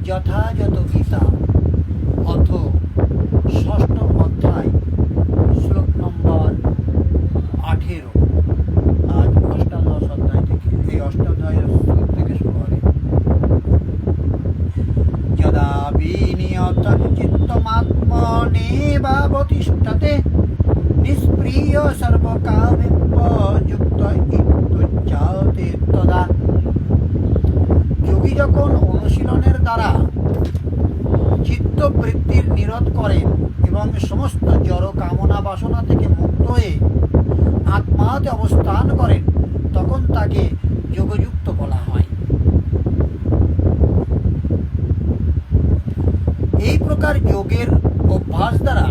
যথাযথ গীতা অথ ষষ্ঠ অধ্যায় শ্লোক নম্বর 18। আজ অষ্টাদশ অধ্যায় থেকে, এই অষ্টাধ্যায়ের শ্লোক থেকে শুরু হবে। যদা বিনিয়তং চিত্তমাত্মনেবাবতিষ্ঠতে নিষ্প্রিয় সর্বকামেভ্য যুক্ত ইত্যুচ্যতে তদা। যোগী যখন অনুশীলনের দ্বারা চিত্তবৃত্তির নিরোধ করেন এবং সমস্ত জড় কামনা বাসনা থেকে মুক্ত হয়ে আত্মাতে অবস্থান করেন, তখন তাকে যোগযুক্ত বলা হয়। এই প্রকার যোগের অভ্যাস দ্বারা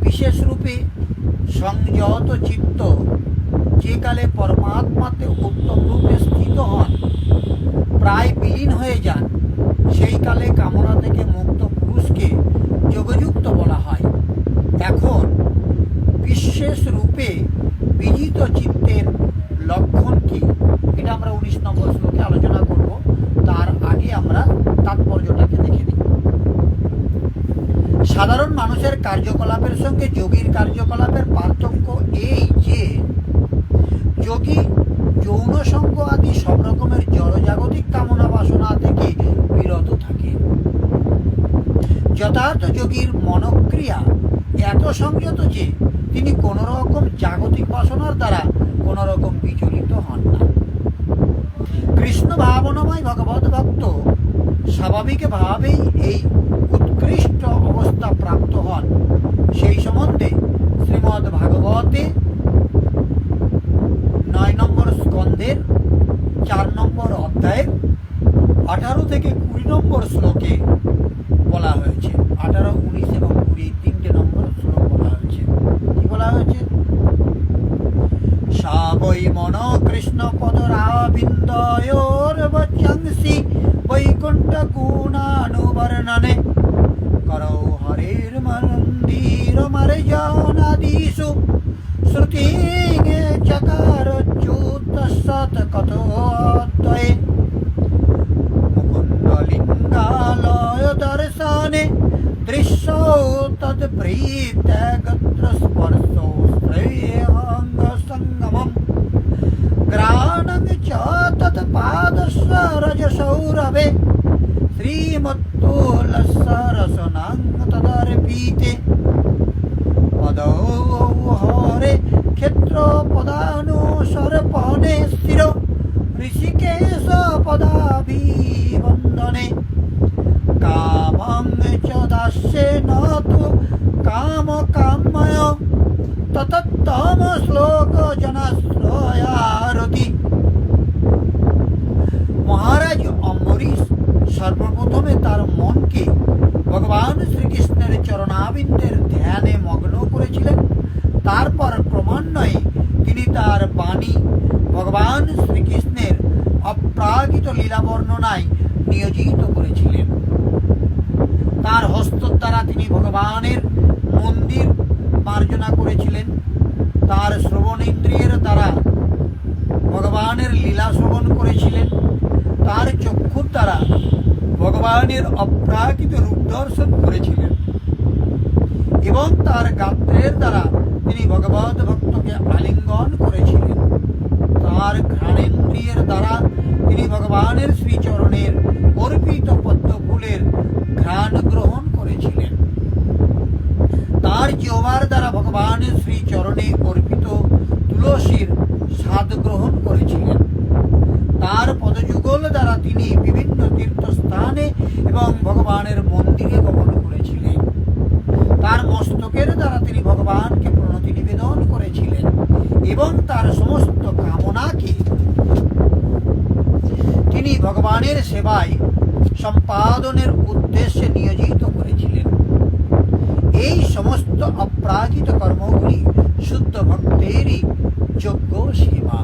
বিশেষ রূপে সংযত চিত্ত যে কালে পরমাত্মাতে উত্তম রূপে স্থিত হন, প্রায় বিলীন হয়ে যান, সেই কালে কামনা থেকে মুক্ত পুরুষকে যোগযুক্ত বলা হয়। এখন বিশেষ রূপে বিজিত চিত্তের লক্ষণ কি, এটা আমরা 19 নম্বর শ্লোকে আলোচনা করব। তার আগে আমরা তাৎপর্যটাকে দেখে নিই। সাধারণ মানুষের কার্যকলাপের সঙ্গে যোগীর কার্যকলাপের পার্থক্য এই যে যোগী যৌন সঙ্গ আদি সব রকমের জড়জাগতিক কামনা বাসনা থেকে বিরত থাকে। যথার্থ যোগীর মনোক্রিয়া এত সংযত যে তিনি কোন রকম জাগতিক বাসনার দ্বারা কোন রকম বিচলিত হন না। কৃষ্ণ ভাবনাময় ভগবত ভক্ত স্বাভাবিকভাবেই এই উৎকৃষ্ট অবস্থা প্রাপ্ত হন। সেই সম্বন্ধে শ্রীমদ্ ভাগবতে 9 নম্বর স্কন্ধের 4 নম্বর অধ্যায়ের 18 থেকে 20 নম্বর শ্লোকে বলা হয়েছে। 18, 19 এবং 20 তিনটে নম্বর শ্লোক বলা হয়েছে। কি বলা হয়েছে? সা বৈ মন কৃষ্ণ পদরাবিন্দয়োর্বচংসি বৈকুণ্ঠ গুণানুবর্ণনে করৌ হরের মন্দির মার্জনাদিষু শ্রুতিঙে চকারচ্যুত সৎ কথোদ্বয়ে মুকুন্দলিঙ্গালয় দর্শনে দৃশ্যৌ তৎপ্রীত্যগত্র স্পর্শৌ শ্রেয়ঙ্গ সঙ্গমম গ্রাণং চ তৎপাদস্য রজসৌরভে শ্রীমত্তুলস্য রসনাং তদর্পিতে পদৌ হরে ক্ষেত্র পদানুসর্পণে স্থির ঋষিকেশ পদাভিবন্দনে কামং চ দাস্যে নতু কাম কাময় ততত্তম শ্লোক জনাশ্রয়ারতি। মহারাজ অম্বরীশ সর্বপ্রথমে তার মনকে ভগবান শ্রীকৃষ্ণের চরণাবিন্দের ধ্যানে মগ্ন করেছিলেন। তারপর ক্রমান্বয়ে তিনি তার বাণী ভগবান শ্রীকৃষ্ণের অপ্রাকৃত লীলা বর্ণনায় নিয়োজিত করেছিলেন। তার হস্ত দ্বারা তিনি ভগবানের মন্দির মার্জনা করেছিলেন। তার শ্রবণেন্দ্রিয়ের দ্বারা ভগবানের লীলা শ্রবণ করেছিলেন। তার চক্ষুর দ্বারা ভগবানের অপ্রাকৃত রূপ দর্শন করেছিলেন এবং তার গাত্রের দ্বারা তিনি ভগবত ভক্তকে আলিঙ্গন করেছিলেন। তার ঘ্রাণেন্দ্রিয়ের দ্বারা তিনি ভগবানের শ্রীচরণের অর্পিত পদ্মফুলের ঘ্রাণ গ্রহণ করেছিলেন। তার জিহ্বার দ্বারা ভগবানের শ্রীচরণে অর্পিত তুলসীর স্বাদ গ্রহণ করেছিলেন। তার পদযুগল দ্বারা তিনি বিভিন্ন তীর্থস্থানে এবং ভগবানের মন্দিরে গমন করেছিলেন। তার মস্তকের দ্বারা তিনি ভগবানকে প্রণতি নিবেদন করেছিলেন এবং তার সমস্ত কামনাকে তিনি ভগবানের সেবায় সম্পাদনের উদ্দেশ্যে নিয়োজিত করেছিলেন। এই সমস্ত অপ্রাকৃত কর্মগুলি শুদ্ধ ভক্তেরই যোগ্য সেবা।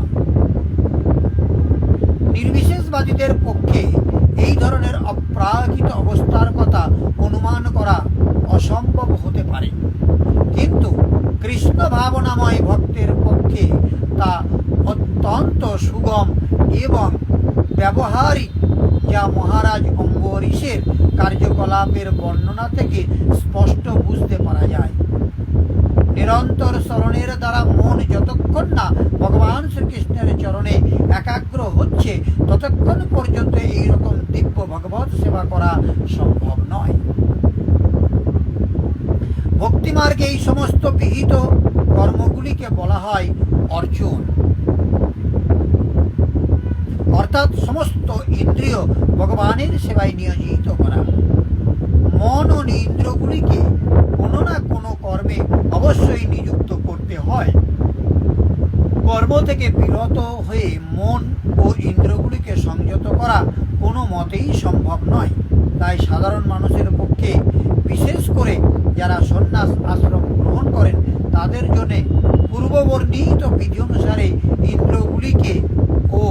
নির্বিশেষবাদীদের পক্ষে এই ধরনের অপ্রাকৃত অবস্থার কথা অনুমান করা অসম্ভব হতে পারে, কিন্তু কৃষ্ণ ভাবনাময় ভক্তের পক্ষে তা অত্যন্ত সুগম এবং ব্যবহারিক, যা মহারাজ অম্বরীশের কার্যকলাপের বর্ণনা থেকে স্পষ্ট বুঝতে পারা যায়। নিরন্তর স্মরণের দ্বারা মন যতক্ষণ না ভগবান শ্রীকৃষ্ণের চরণে একাগ্র হচ্ছে ততক্ষণ পর্যন্ত এইরকম দিব্য ভগবত সেবা করা সম্ভব নয়। ভক্তিমার্গে এই সমস্ত বিহিত কর্মগুলিকে বলা হয় অর্জন, অর্থাৎ সমস্ত ইন্দ্রিয় ভগবানের সেবায় নিয়োজিত করা। মন ও ইন্দ্রিয়গুলিকে কোনো না কোনো কর্মে অবশ্যই নিযুক্ত করতে হয়। কর্ম থেকে বিরত হয়ে মন ও ইন্দ্রিয়গুলিকে সংযত করা কোনো মতেই সম্ভব নয়। তাই সাধারণ মানুষের পক্ষে, বিশেষ করে যারা সন্ন্যাস আশ্রম গ্রহণ করেন, তাদের জন্য পূর্ববর্ণিত বিধি অনুসারে ইন্দ্রিয়গুলিকে ও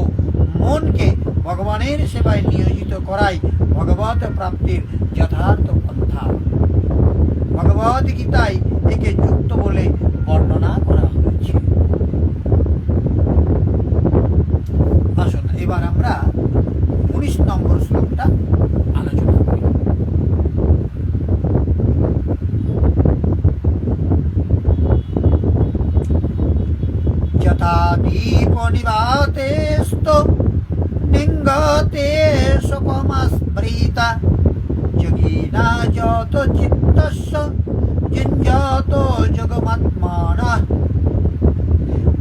মনকে ভগবানের সেবায় নিয়োজিত করাই ভগবত প্রাপ্তির যথার্থ পন্থা। ভগবদ গীতায় একে যুক্ত বলে বর্ণনা করা হয়েছে। আসুন এবার আমরা 19 নম্বর শ্লোকটা আলোচনা করি। যথা দীপ নিবাতেস্তো নিঙ্গতে সোপমস্মৃতা যোগিনা যত চিত্তস্য জিঞ্জত জগমাত্মানঃ।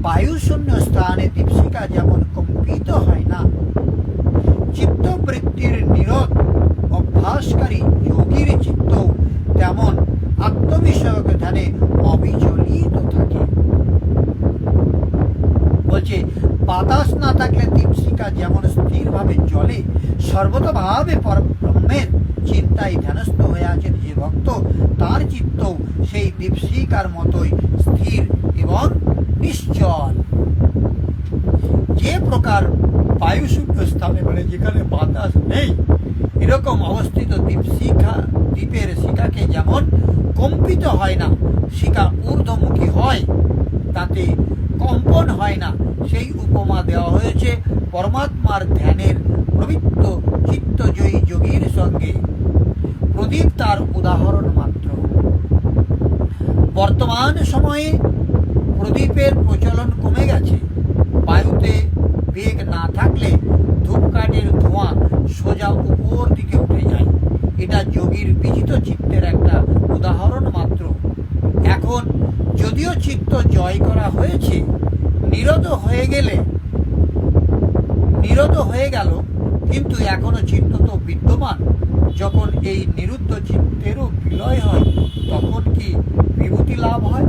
বায়ুশূন্য স্থানে দীপশিখা যেমন কম্পিত হয় না, চিত্তবৃত্তির নিরোধ অভ্যাসকারী যোগীর চিত্ত তেমন আত্মবিষয়ক ধ্যানে অবিচলিত থাকে। বলছে, বাতাস না থাকলে দীপশিখা যেমন স্থিরভাবে জ্বলে, সর্বতভাবে পরব্রহ্মের চিন্তায় ধ্যানস্থ হয়ে আছেন যে ভক্ত, তার চিত্ত সেই দীপশিখার মতোই স্থির এবং নিশ্চল। যে প্রকার বায়ুশূন্য স্থানে, মানে যেখানে বাতাস নেই, এরকম অবস্থিত দ্বীপের শিখাকে যেমন কম্পিত হয় না, শিখা ঊর্ধ্বমুখী হয়, তাতে কম্পন হয় না, সেই উপমা দেওয়া হয়েছে পরমাত্মার ধ্যানের প্রবৃত্ত চিত্তজয়ী যোগীর সঙ্গে। প্রদীপ তার উদাহরণ মাত্র। বর্তমান সময়ে প্রদীপের প্রচলন কমে গেছে। বায়ুতে বেগ না থাকলে ধূপকাঠির ধোঁয়া সোজা উপর দিকে উঠে যায়। এটা যোগীর বিজিত চিত্তের একটা উদাহরণ মাত্র। এখন যদিও চিত্ত জয় করা হয়েছে, নিরোধ হয়ে গেল, কিন্তু এখনো চিত্ত তো বিদ্যমান। যখন এই নিরুদ্ধ চিত্তেরও বিলয় হয়, তখন কি বিভূতি লাভ হয়?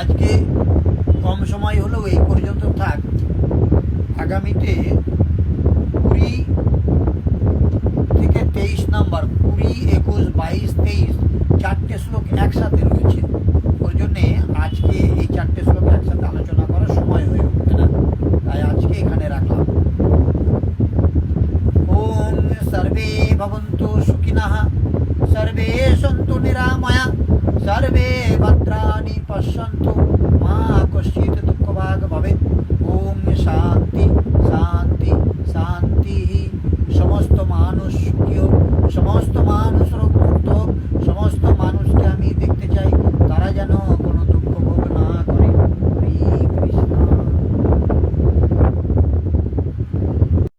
আজকে কম সময় হলেও এই পর্যন্ত থাক। আগামীতে 20 থেকে 23 নম্বর, 20, 21, 22, 23 চারটে শ্লোক একসাথে রয়েছে।